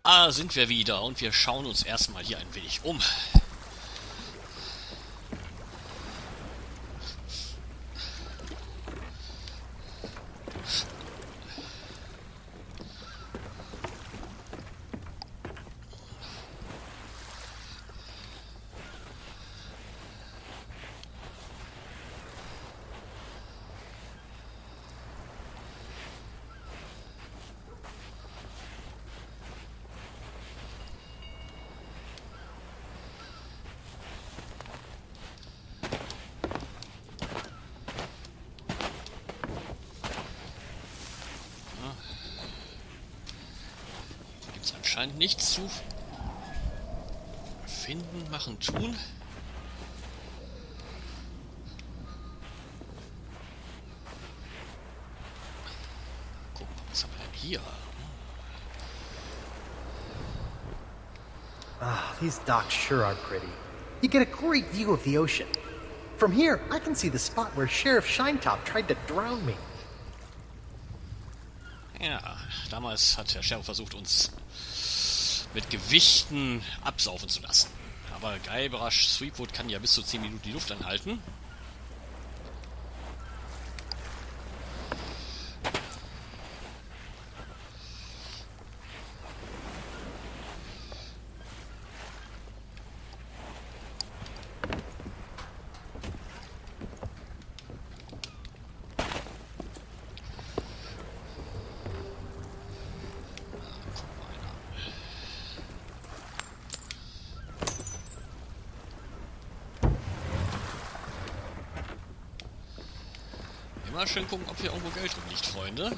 Da sind wir wieder und wir schauen uns erstmal hier ein wenig um. Scheint nichts zu finden, machen, tun. Guck mal, was haben wir denn hier? Ah, these docks sure are pretty. You get a great view of the ocean. From here, I can see the spot where Sheriff Shinetop tried to drown me. Ja, damals hat der Sheriff versucht, uns mit Gewichten absaufen zu lassen. Aber Guybrush Threepwood kann ja bis zu 10 Minuten die Luft anhalten. Mal schön gucken, ob hier irgendwo Geld drin liegt, Freunde.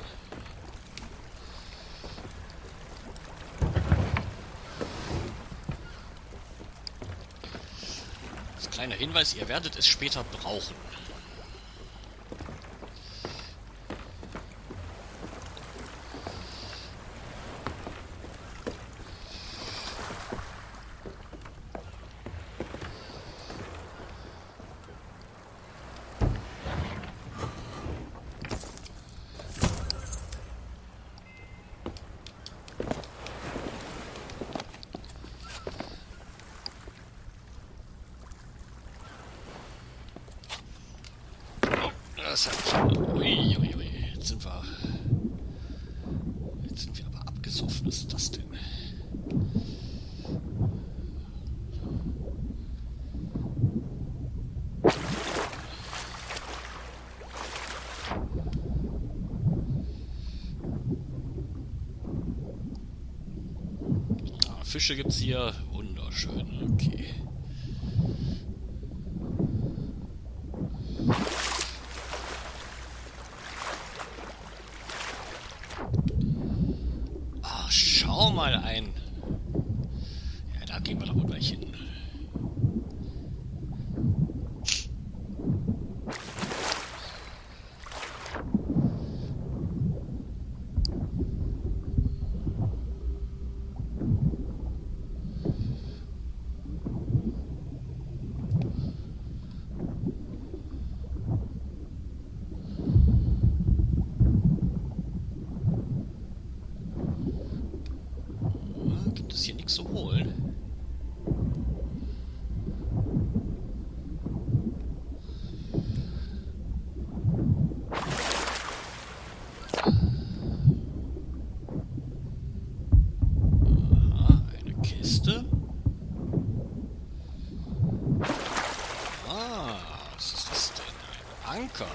Als kleiner Hinweis, ihr werdet es später brauchen. Das hat ich. Uiuiui. Jetzt sind wir aber abgesoffen. Was ist das denn? Ah, Fische gibt's hier. Wunderschön. Okay. Schau mal ein. Ja, da gehen wir doch wohl gleich hin. Gibt es hier nichts zu holen? Aha, eine Kiste. Ah, was ist das denn? Ein Anker.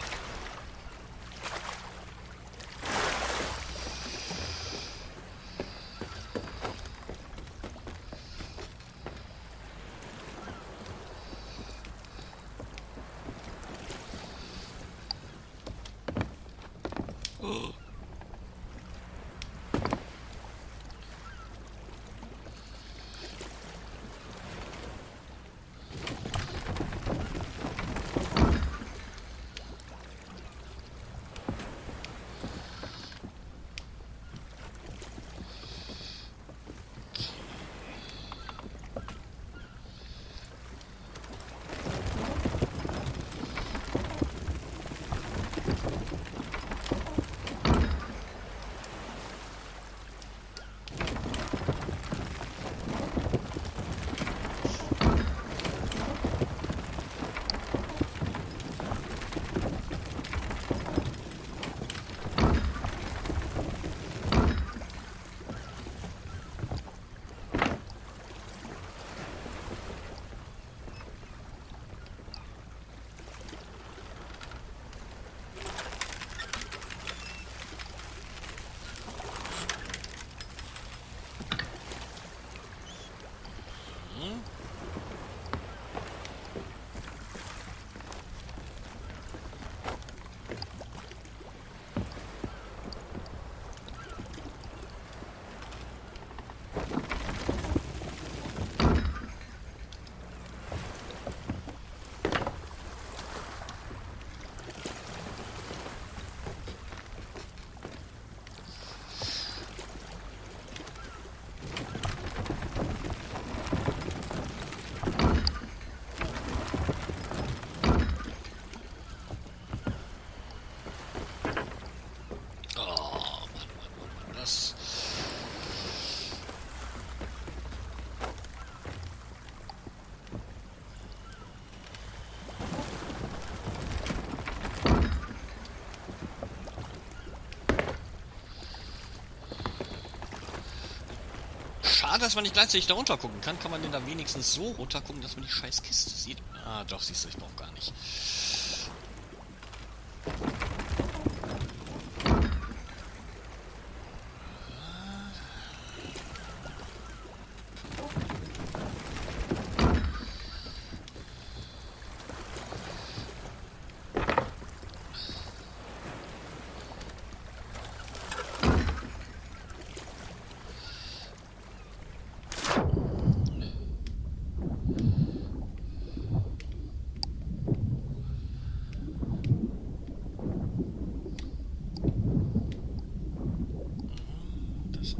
schade, dass man nicht gleichzeitig da runter gucken kann. Kann man denn da wenigstens so runter gucken, dass man die scheiß Kiste sieht? Ah, doch, siehst du, ich brauche gar nicht.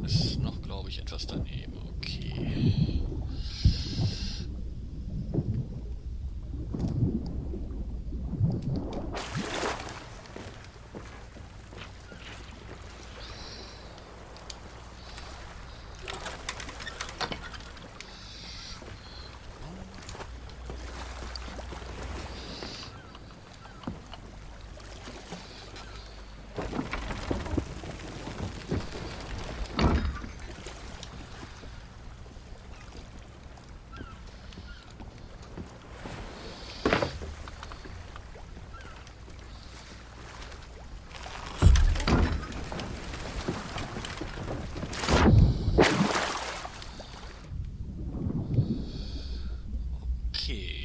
Ist noch, glaube ich, etwas daneben. Okay.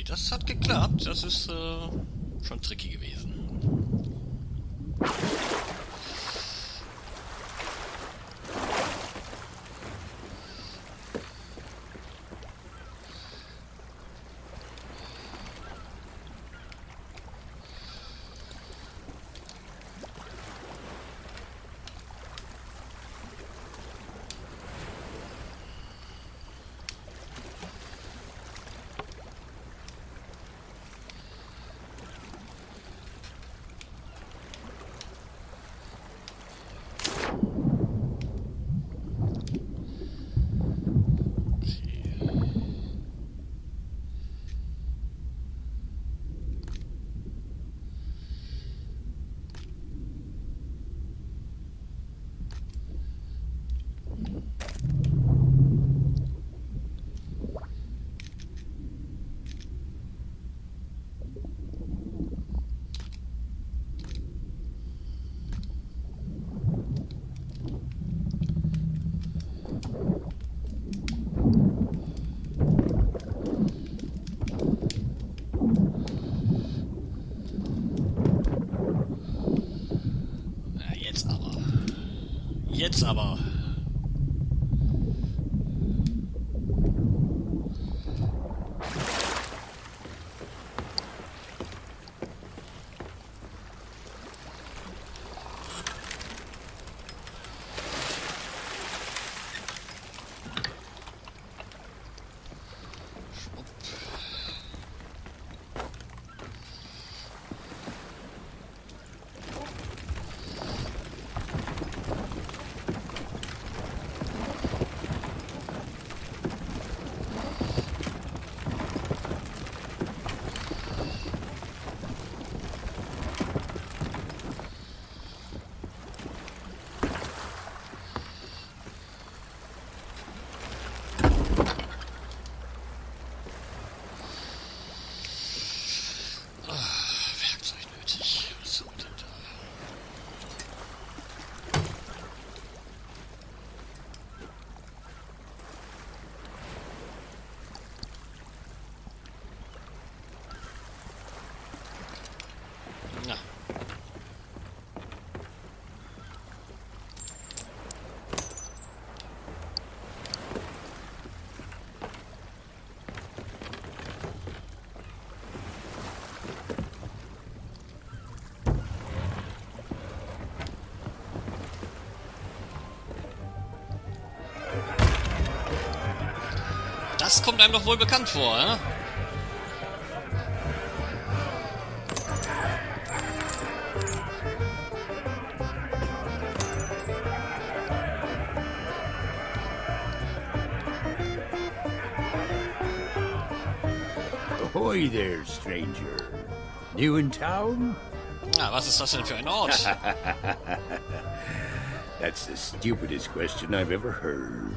Das hat geklappt. Das ist schon tricky gewesen. Jetzt aber. Das kommt einem doch wohl bekannt vor, ja? Ahoy there, stranger. New in town? Na, was ist das denn für ein Ort? That's the stupidest question I've ever heard.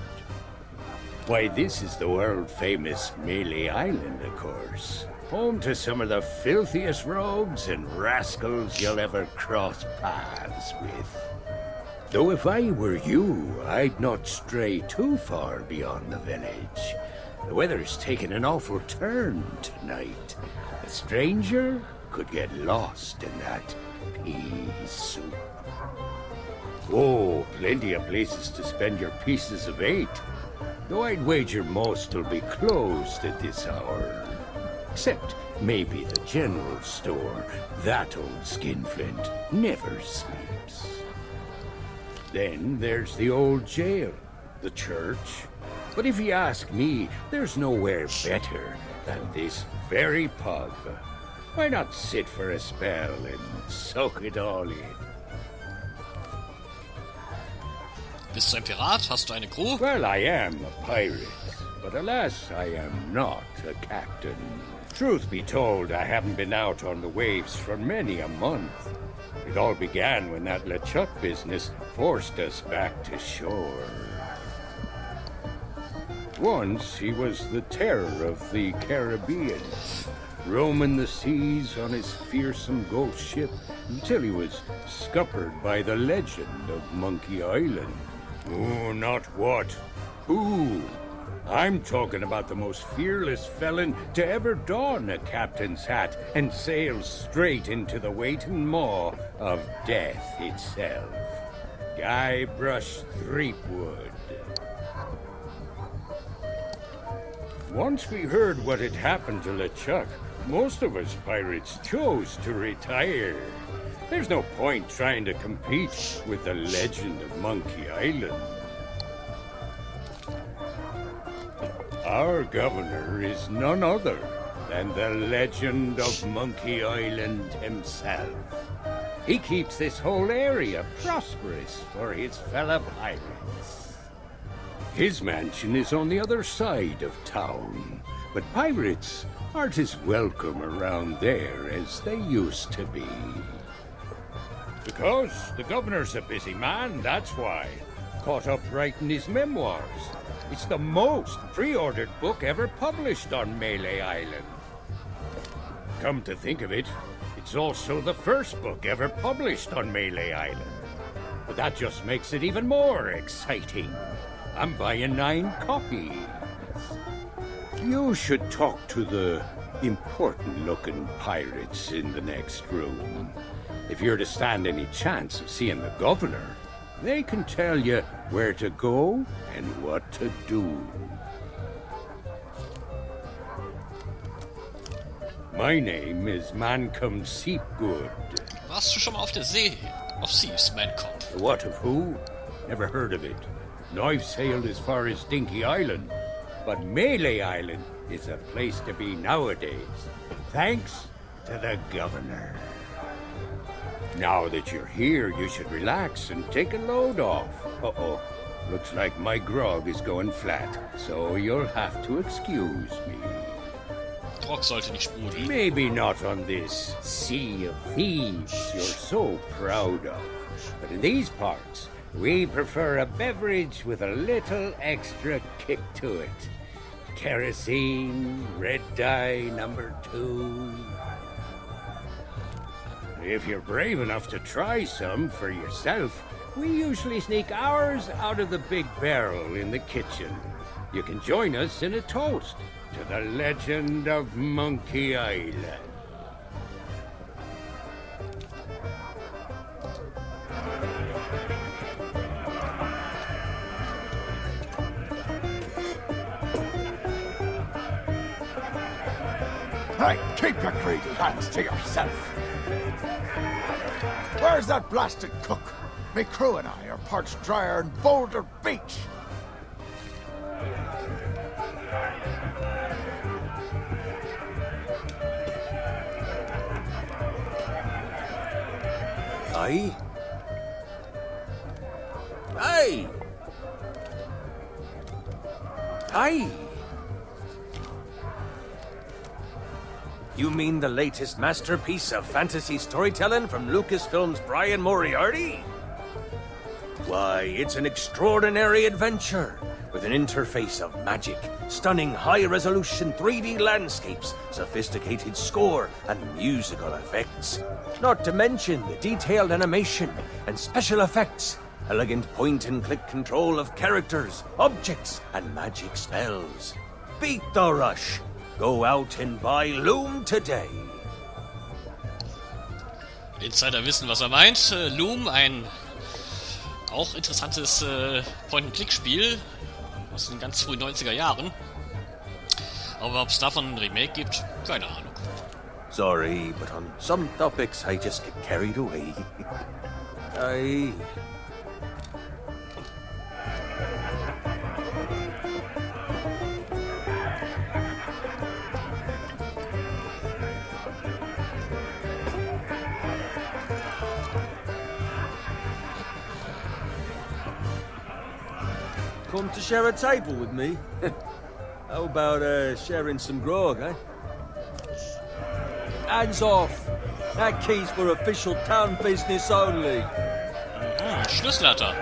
Why, this is the world-famous Melee Island, of course. Home to some of the filthiest rogues and rascals you'll ever cross paths with. Though if I were you, I'd not stray too far beyond the village. The weather's taken an awful turn tonight. A stranger could get lost in that pea soup. Oh, plenty of places to spend your pieces of 8. Though I'd wager most will be closed at this hour. Except maybe the general store. That old skinflint never sleeps. Then there's the old jail, the church. But if you ask me, there's nowhere better than this very pub. Why not sit for a spell and soak it all in? Bist du ein Pirat? Hast du eine Crew? Well, I am a pirate, but alas, I am not a captain. Truth be told, I haven't been out on the waves for many a month. It all began when that LeChuck business forced us back to shore. Once he was the terror of the Caribbean, roaming the seas on his fearsome ghost ship until he was scuppered by the legend of Monkey Island. Oh, not what. Who? I'm talking about the most fearless felon to ever don a captain's hat and sail straight into the waiting maw of death itself. Guybrush Threepwood. Once we heard what had happened to LeChuck, most of us pirates chose to retire. There's no point trying to compete with the legend of Monkey Island. Our governor is none other than the legend of Monkey Island himself. He keeps this whole area prosperous for his fellow pirates. His mansion is on the other side of town, but pirates aren't as welcome around there as they used to be. Because the governor's a busy man, that's why. Caught up writing his memoirs. It's the most pre-ordered book ever published on Melee Island. Come to think of it, it's also the first book ever published on Melee Island. But that just makes it even more exciting. I'm buying 9 copies. You should talk to the important-looking pirates in the next room. If you're to stand any chance of seeing the governor, they can tell you where to go and what to do. My name is Mancom Seepgood. Warst du schon mal auf der See? Auf Thieves, Mancom. What of who? Never heard of it. No, I've sailed as far as Dinky Island, but Melee Island is a place to be nowadays, thanks to the governor. Now that you're here, you should relax and take a load off. Uh-oh, looks like my grog is going flat, so you'll have to excuse me. Grog sollte nicht sprudeln. Maybe not on this Sea of Thieves you're so proud of, but in these parts, we prefer a beverage with a little extra kick to it. Kerosene, red dye #2. If you're brave enough to try some for yourself, we usually sneak ours out of the big barrel in the kitchen. You can join us in a toast to the legend of Monkey Island. Hey, keep your greedy hands to yourself. Where's that blasted cook? Me crew and I are parched drier in Boulder Beach. Aye? Aye! Aye! You mean the latest masterpiece of fantasy storytelling from Lucasfilm's Brian Moriarty? Why, it's an extraordinary adventure, with an interface of magic, stunning high-resolution 3D landscapes, sophisticated score, and musical effects. Not to mention the detailed animation and special effects, elegant point-and-click control of characters, objects, and magic spells. Beat the rush. Go out and buy Loom today. Insider wissen, was meint. Loom, ein auch interessantes Point-and-Click-Spiel aus den ganz frühen 90er Jahren. Aber ob es davon ein Remake gibt, keine Ahnung. Sorry, but on some topics I just get carried away. Come to share a table with me? How about sharing some grog, eh? Hands off! That key's for official town business only. Schlüsselhalter.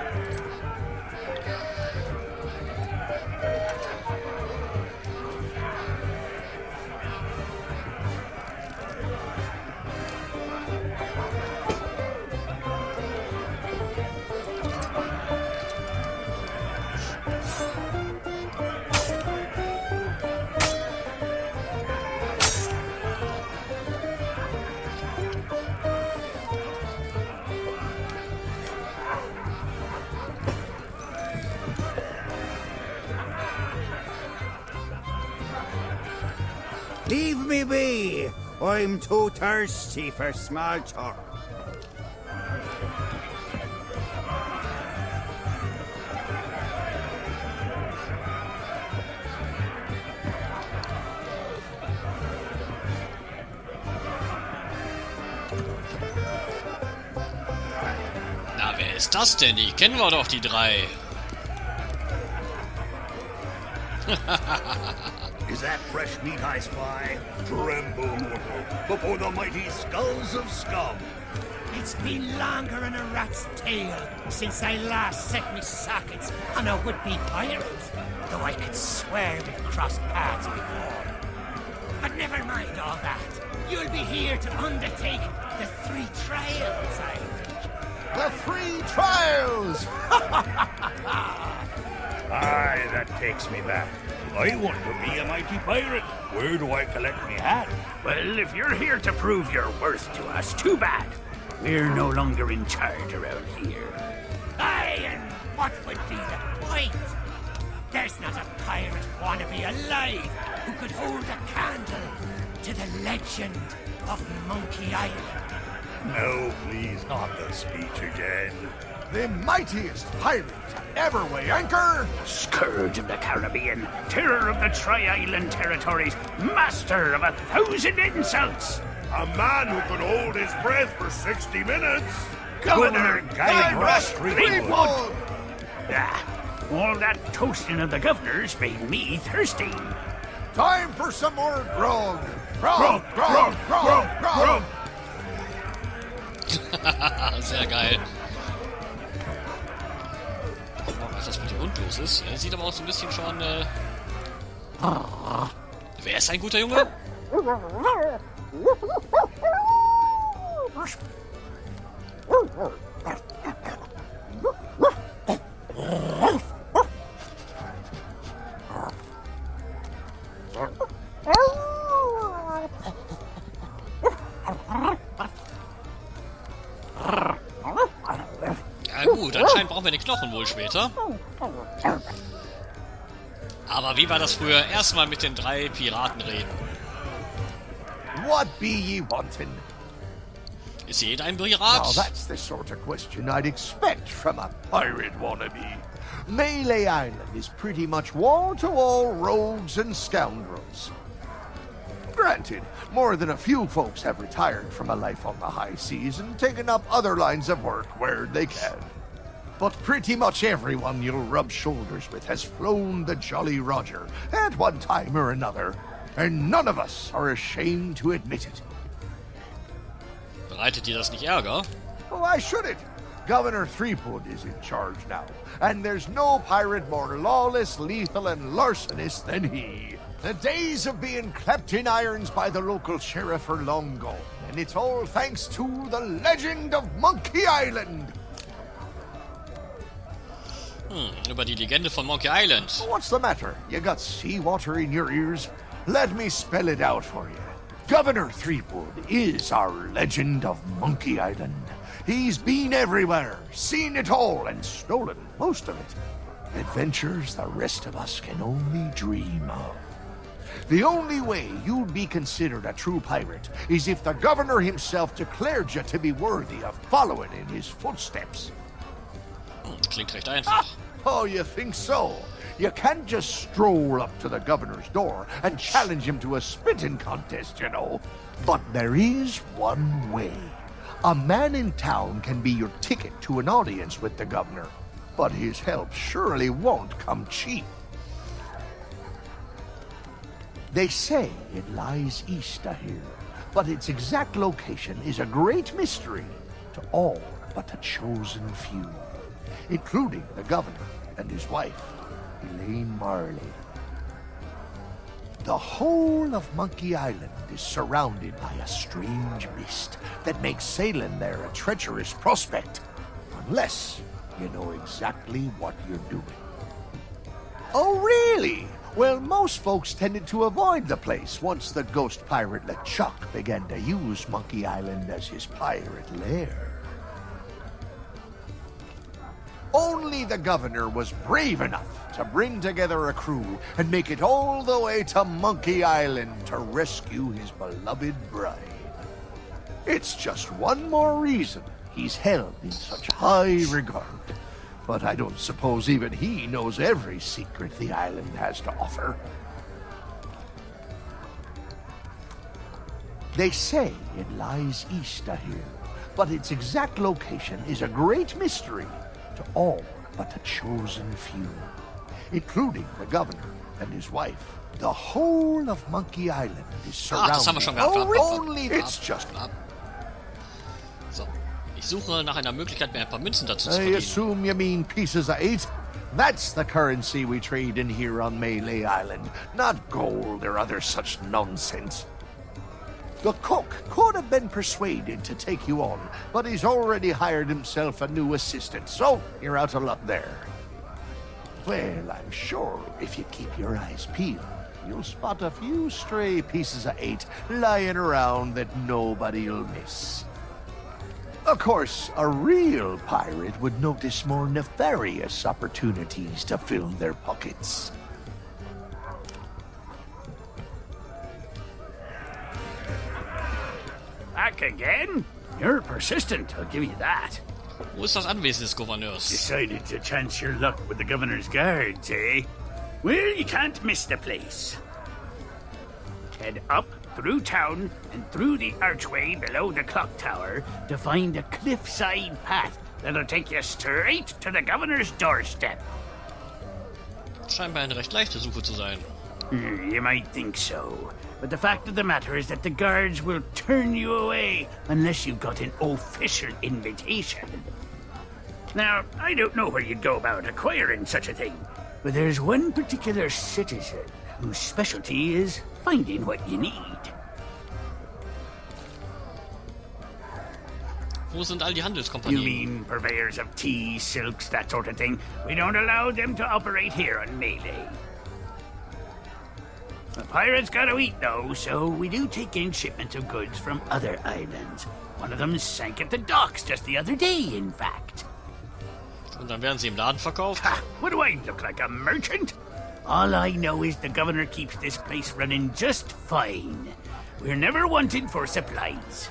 Leave me be! I'm too thirsty for small talk. Na, wer ist das denn? Die kennen wir doch, die drei. Is that fresh meat I spy? Tremble, mortal, before the mighty skulls of scum. It's been longer than a rat's tail since I last set me sockets on a would-be pirate, though I could swear we've crossed paths before. But never mind all that. You'll be here to undertake the 3 trials, I think. The 3 trials! Aye, that takes me back. I want to be a mighty pirate. Where do I collect me hat? Well, if you're here to prove your worth to us, too bad. We're no longer in charge around here. Aye, and what would be the point? There's not a pirate wannabe alive who could hold a candle to the legend of Monkey Island. No, please, not the speech again. The mightiest pirate to ever weigh anchor! Scourge of the Caribbean, terror of the Tri-Island territories, master of 1,000 insults. A man who could hold his breath for 60 minutes. Governor Guybrush Threepwood. All that toasting of the governor's made me thirsty. Time for some more grog! Grog, grog, grog, grog! Sehr geil. Was das mit dem Hund los ist. Er sieht aber auch so ein bisschen schon... Wer ist ein guter Junge? Ja gut, anscheinend brauchen wir den Knochen wohl später. Aber wie war das früher? Erstmal mit den 3 Piraten reden. What be ye wantin'? Ist jeder ein Pirat? Now that's the sort of question I'd expect from a pirate wannabe. Melee Island is pretty much wall-to-wall rogues and scoundrels. Granted, more than a few folks have retired from a life on the high seas and taken up other lines of work where they can. But pretty much everyone you'll rub shoulders with has flown the Jolly Roger at one time or another, and none of us are ashamed to admit it. Bereitet dir das nicht Ärger? Why should it? Governor Threepwood is in charge now, and there's no pirate more lawless, lethal, and larcenous than he. The days of being clapped in irons by the local sheriff are long gone, and it's all thanks to the legend of Monkey Island. Über die Legende von Monkey Island. What's the matter? You got seawater in your ears? Let me spell it out for you. Governor Threepwood is our legend of Monkey Island. He's been everywhere, seen it all, and stolen most of it. Adventures the rest of us can only dream of. The only way you'd be considered a true pirate is if the governor himself declared you to be worthy of following in his footsteps. Klingt recht einfach. Oh, you think so? You can't just stroll up to the governor's door and challenge him to a spitting contest, you know. But there is one way. A man in town can be your ticket to an audience with the governor, but his help surely won't come cheap. They say it lies east of here, but its exact location is a great mystery to all but the chosen few, including the governor and his wife, Elaine Marley. The whole of Monkey Island is surrounded by a strange mist that makes sailing there a treacherous prospect, unless you know exactly what you're doing. Oh, really? Well, most folks tended to avoid the place once the ghost pirate LeChuck began to use Monkey Island as his pirate lair. Only the governor was brave enough to bring together a crew and make it all the way to Monkey Island to rescue his beloved bride. It's just one more reason he's held in such high regard. But I don't suppose even he knows every secret the island has to offer. They say it lies east of here, but its exact location is a great mystery to all but the chosen few, including the governor and his wife. The whole of Monkey Island is surrounded. Das haben wir schon gehabt. Only it's just. So, ich suche nach einer Möglichkeit, mir ein paar Münzen dazu zu I verdienen. assume you mean pieces of 8? That's the currency we trade in here on Melee Island, not gold or other such nonsense. The cook could have been persuaded to take you on, but he's already hired himself a new assistant, so you're out of luck there. Well, I'm sure if you keep your eyes peeled, you'll spot a few stray pieces of 8 lying around that nobody'll miss. Of course, a real pirate would notice more nefarious opportunities to fill their pockets. Back again? You're persistent, I'll give you that. Wo ist das Anwesen des Gouverneurs? Decided to chance your luck with the governor's guards, eh? Well, you can't miss the place. Head up, through town, and through the archway below the clock tower to find a cliffside path that'll take you straight to the governor's doorstep. Scheinbar eine recht leichte Suche zu sein. You might think so, but the fact of the matter is that the guards will turn you away unless you've got an official invitation. Now, I don't know where you'd go about acquiring such a thing, but there's one particular citizen whose specialty is finding what you need. Wo sind all die You Handelskompanien? mean purveyors of tea, silks, that sort of thing? We don't allow them to operate here on Melee. The pirates gotta eat, though, so we do take in shipments of goods from other islands. One of them sank at the docks just the other day, in fact. Und dann werden sie im Laden verkauft? Ha! What do I look like, a merchant? All I know is the governor keeps this place running just fine. We're never wanted for supplies.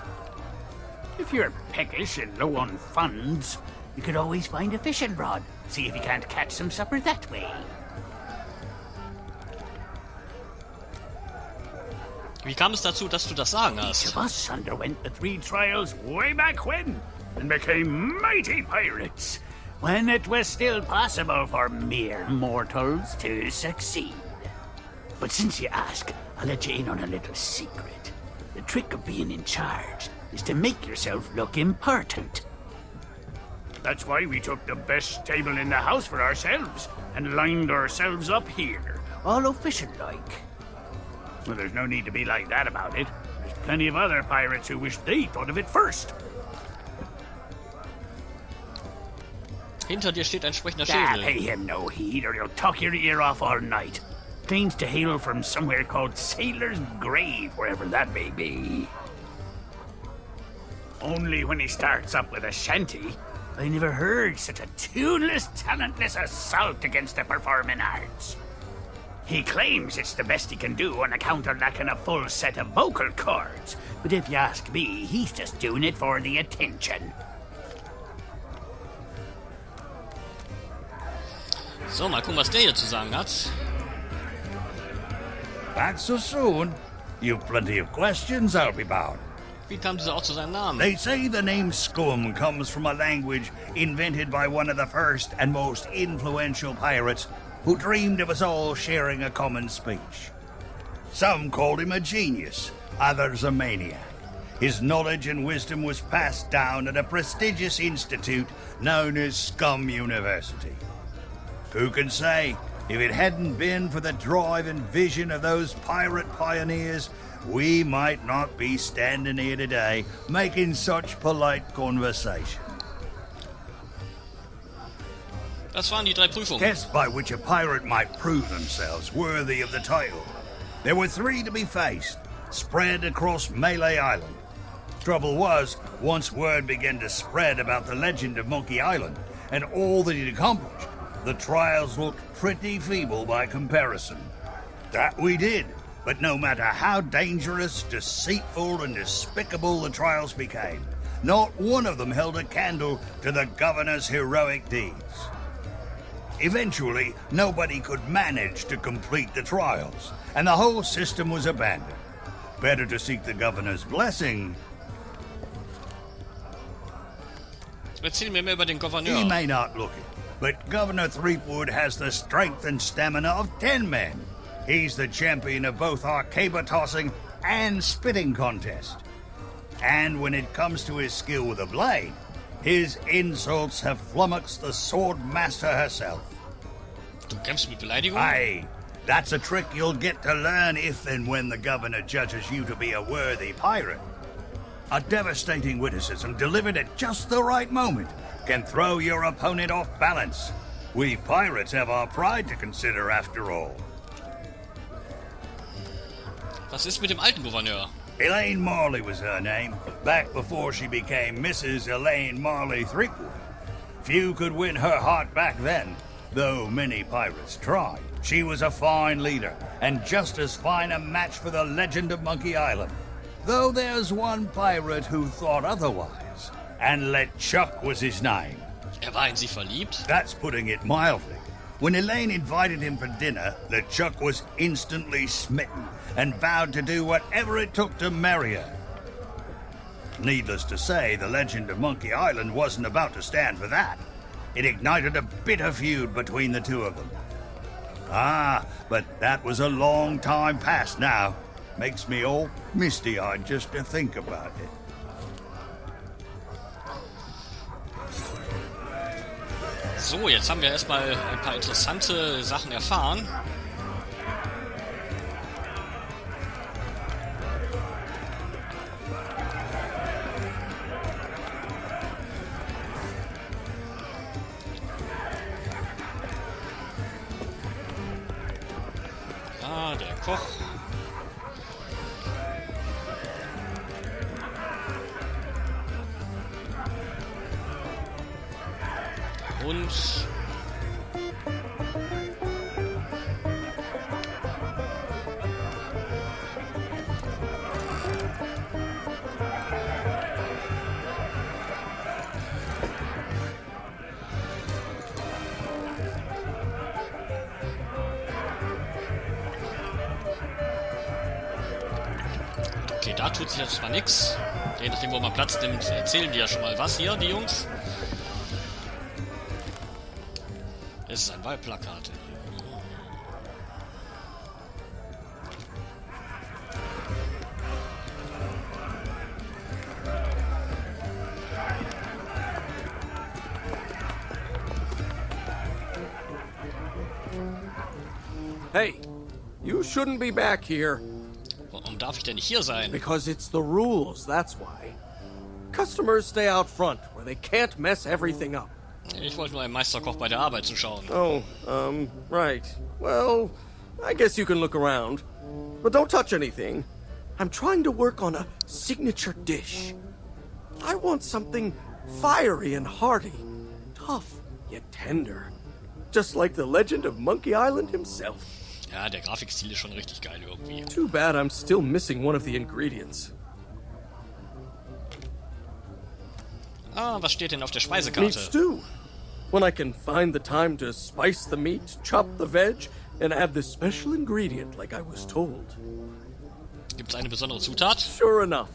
If you're peckish and low on funds, you could always find a fishing rod. See if you can't catch some supper that way. Wie kam es dazu, dass du das Sagen Each hast? of us underwent the 3 trials way back when and became mighty pirates, when it was still possible for mere mortals to succeed. But since you ask, I'll let you in on a little secret. The trick of being in charge is to make yourself look important. That's why we took the best table in the house for ourselves and lined ourselves up here, all official-like. Well, there's no need to be like that about it. There's plenty of other pirates who wish they thought of it first. Hinter dir steht ein sprechender Ah, Schädel. pay him no heed or he'll talk your ear off all night. Claims to hail from somewhere called Sailor's Grave, wherever that may be. Only when he starts up with a shanty, I never heard such a tuneless, talentless assault against the performing arts. He claims it's the best he can do on account of lacking a full set of vocal cords, but if you ask me, he's just doing it for the attention. So, mal gucken, was der hier zu sagen hat. Back so soon? You've plenty of questions, I'll be bound. Wie kam dieser Ort zu seinem Namen? They say the name Scum comes from a language invented by one of the first and most influential pirates who dreamed of us all sharing a common speech. Some called him a genius, others a maniac. His knowledge and wisdom was passed down at a prestigious institute known as Scum University. Who can say, if it hadn't been for the drive and vision of those pirate pioneers, we might not be standing here today making such polite conversation. Das waren die 3 Prüfungen. Tests by which a pirate might prove themselves worthy of the title. There were 3 to be faced, spread across Malay Island. Trouble was, once word began to spread about the legend of Monkey Island and all that he'd accomplished, the trials looked pretty feeble by comparison. That we did, but no matter how dangerous, deceitful, and despicable the trials became, not one of them held a candle to the governor's heroic deeds. Eventually, nobody could manage to complete the trials, and the whole system was abandoned. Better to seek the governor's blessing. Erzähl mir mehr über den He Gouverneur. may not look it, but Governor Threepwood has the strength and stamina of 10 men. He's the champion of both our caber tossing and spitting contest. And when it comes to his skill with a blade, his insults have flummoxed the sword master herself. Du kämpfst mit Beleidigung? Aye, that's a trick you'll get to learn if and when the governor judges you to be a worthy pirate. A devastating witticism delivered at just the right moment can throw your opponent off balance. We pirates have our pride to consider after all. Was ist mit dem alten Gouverneur? Elaine Marley was her name, back before she became Mrs. Elaine Marley Threepwood. Few could win her heart back then, though many pirates tried. She was a fine leader, and just as fine a match for the legend of Monkey Island. Though there's one pirate who thought otherwise, and LeChuck was his name. War in sie verliebt? That's putting it mildly. When Elaine invited him for dinner, LeChuck was instantly smitten and vowed to do whatever it took to marry her. Needless to say, the legend of Monkey Island wasn't about to stand for that. It ignited a bitter feud between the two of them. Ah, but that was a long time past now. Makes me all misty-eyed just to think about it. So, jetzt haben wir erstmal ein paar interessante Sachen erfahren. Ah, der Koch. Und okay, da tut sich jetzt mal nix. Je nachdem, wo man Platz nimmt, erzählen die ja schon mal was hier, die Jungs. Es ist ein Wahlplakat. Hey, you shouldn't be back here. Warum darf ich denn nicht hier sein? Because it's the rules, that's why. Customers stay out front, where they can't mess everything up. Ich wollte nur einem Meisterkoch bei der Arbeit zuschauen. Oh, right. Well, I guess you can look around. But don't touch anything. I'm trying to work on a signature dish. I want something fiery and hearty. Tough, yet tender. Just like the legend of Monkey Island himself. Ja, der Grafikstil ist schon richtig geil irgendwie. Too bad I'm still missing one of the ingredients. Ah, was steht denn auf der Meat Speisekarte? stew. When I can find the time to spice the meat, chop the veg, and add this special ingredient like I was told. Gibt's eine besondere Zutat? Sure enough.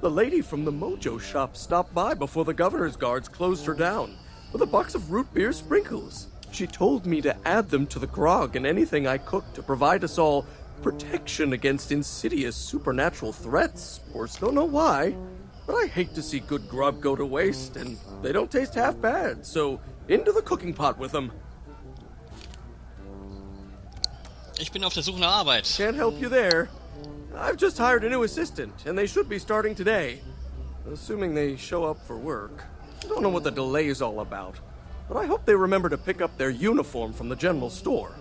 The lady from the Mojo shop stopped by before the governor's guards closed her down with a box of root beer sprinkles. She told me to add them to the grog and anything I cooked to provide us all protection against insidious supernatural threats. Of course, don't know why, but I hate to see good grub go to waste, and they don't taste half bad, so into the cooking pot with them. Ich bin auf der Suche nach Arbeit. Can't help you there. I've just hired a new assistant, and they should be starting today. Assuming they show up for work. I don't know what the delay is all about, but I hope they remember to pick up their uniform from the general store.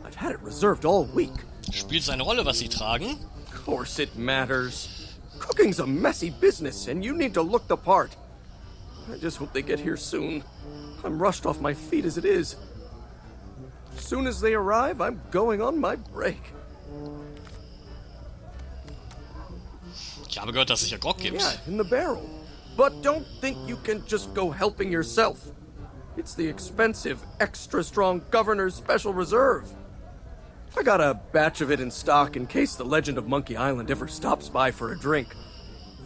I've had it reserved all week. Spielt es eine Rolle, was sie tragen? Of course it matters. Cooking's a messy business, and you need to look the part. I just hope they get here soon. I'm rushed off my feet as it is. As soon as they arrive, I'm going on my break. Ich habe gehört, dass es hier Grog gibt. Yeah, in the barrel. But don't think you can just go helping yourself. It's the expensive, extra strong Governor's Special Reserve. I got a batch of it in stock in case the legend of Monkey Island ever stops by for a drink.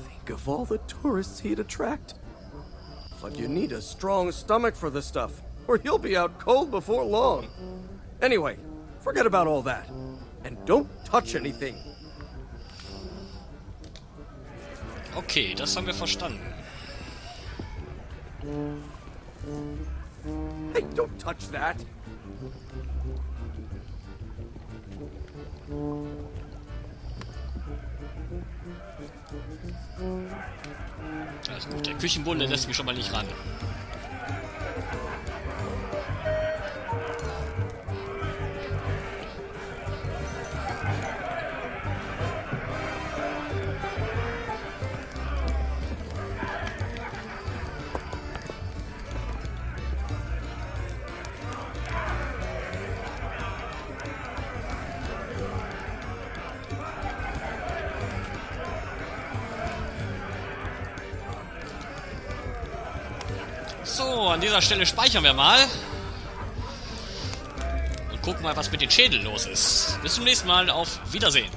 Think of all the tourists he'd attract. But you need a strong stomach for this stuff, or you'll be out cold before long. Anyway, forget about all that. And don't touch anything. Okay, das haben wir verstanden. Hey, don't touch that. Also gut, der Küchenbulle lässt mich schon mal nicht ran. So, an dieser Stelle speichern wir mal. Und gucken mal, was mit den Schädeln los ist. Bis zum nächsten Mal. Auf Wiedersehen.